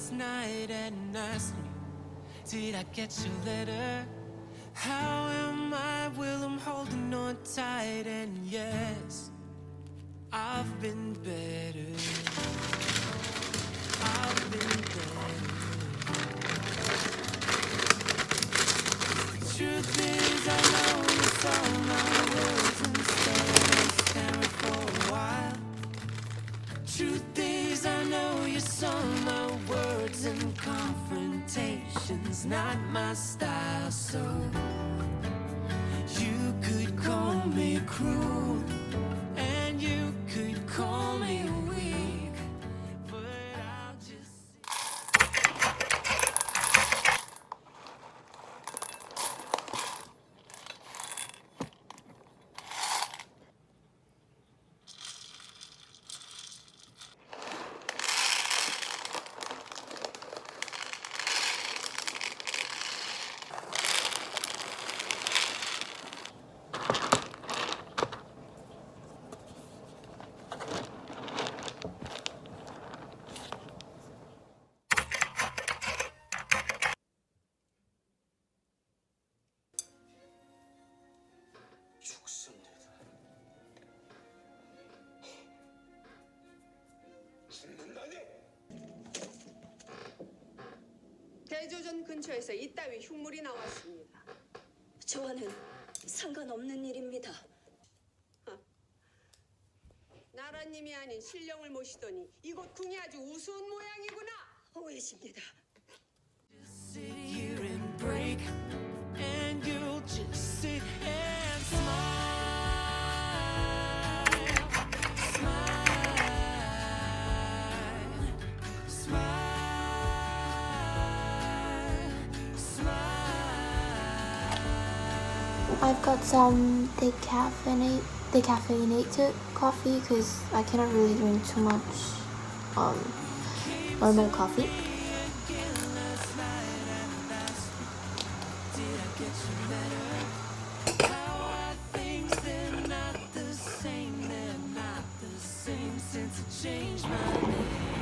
last night and asked me, did I get your letter? How am I? Well, I'm holding on tight, and yes, I've been better. I've been better. The truth is, I know it's all my words instead of staring for a while. Truth is, I know you saw my words and confrontations, not my style. So you could call me cruel, and you could call me weak, but I'll just 대조전 근처에서 이따위 흉물이 나왔습니다. 저와는 상관없는 일입니다. 나라님이 아닌 신령을 모시더니 이곳 궁이 아주 우스운 모양이구나. 오해십니다. sit here and break, and you'll just sit and smile, smile, smile. I've got some decaffeinated coffee because I cannot really drink too much normal coffee. Smile.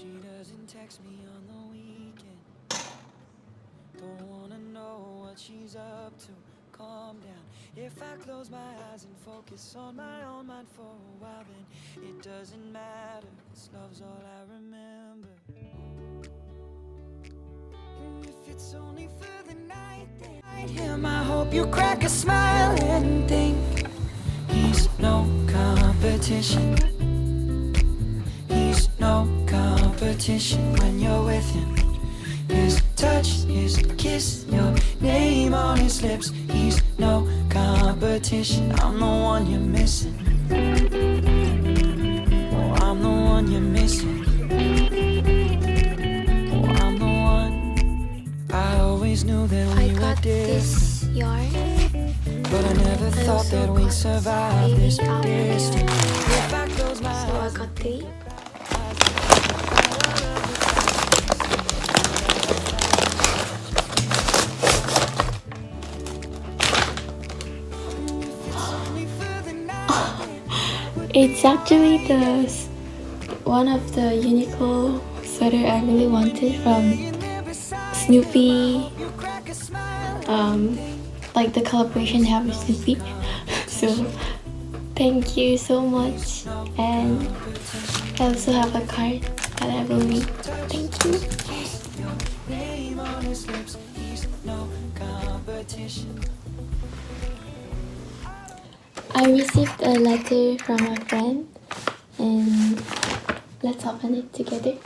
She doesn't text me on the weekend. Don't wanna know what she's up to. Calm down. If I close my eyes and focus on my own mind for a while, then it doesn't matter. 'Cause love's all I remember. And if it's only for the night, then him, I hope you crack a smile and think he's no competition. He's no competition when you're with him. His touch, his kiss, your name on his lips. He's no competition. I'm the one you're missing. Oh, I'm the one you're missing. Oh, I'm the one. I always knew that I we were got different, this yarn. but I never I thought also that we'd got survive this baby towel distance. yarn. If I close my So I eyes, got 3. It's actually the one of the Uniqlo sweater I really wanted from Snoopy. Like the collaboration have with Snoopy. So thank you so much, and I also have a card that I will read. Thank you. I received a letter from a friend, and let's open it together.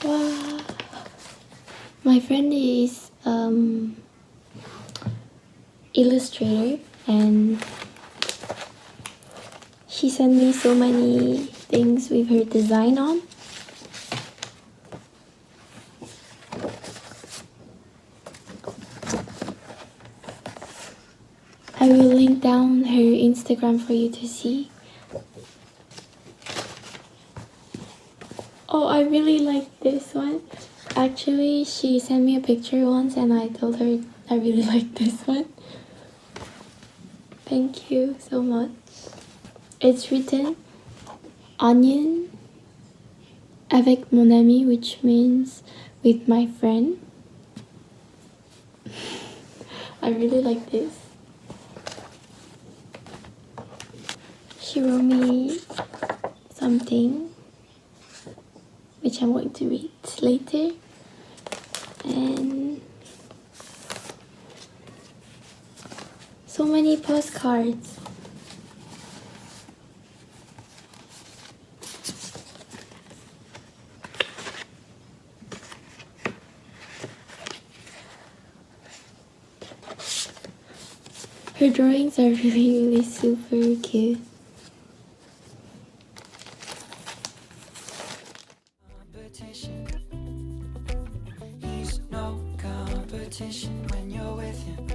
Wow. My friend is illustrator, and she sent me so many things with her design on. link down her Instagram for you to see. Oh, I really like this one. Actually, she sent me a picture once and I told her I really like this one. Thank you so much. It's written onion avec mon ami, which means with my friend. I really like this. She wrote me something which I'm going to read later. And so many postcards. Her drawings are really super cute. Competition. He's no competition when you're with him.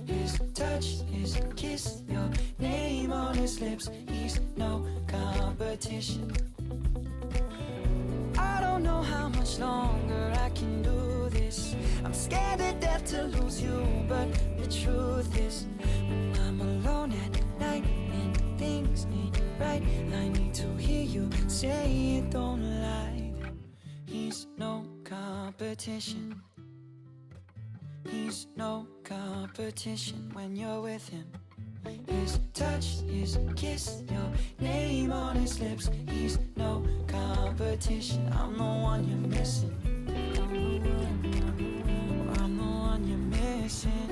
His touch, his kiss, your name on his lips. He's no competition. I don't know how much longer I can do this. I'm scared to death to lose you, but the truth is, when I'm alone at night and things ain't right, I need to hear you say it, don't lie. He's no competition. He's no competition when you're with him. His touch, his kiss, your name on his lips. He's no competition. I'm the one you're missing. I'm the one you're missing.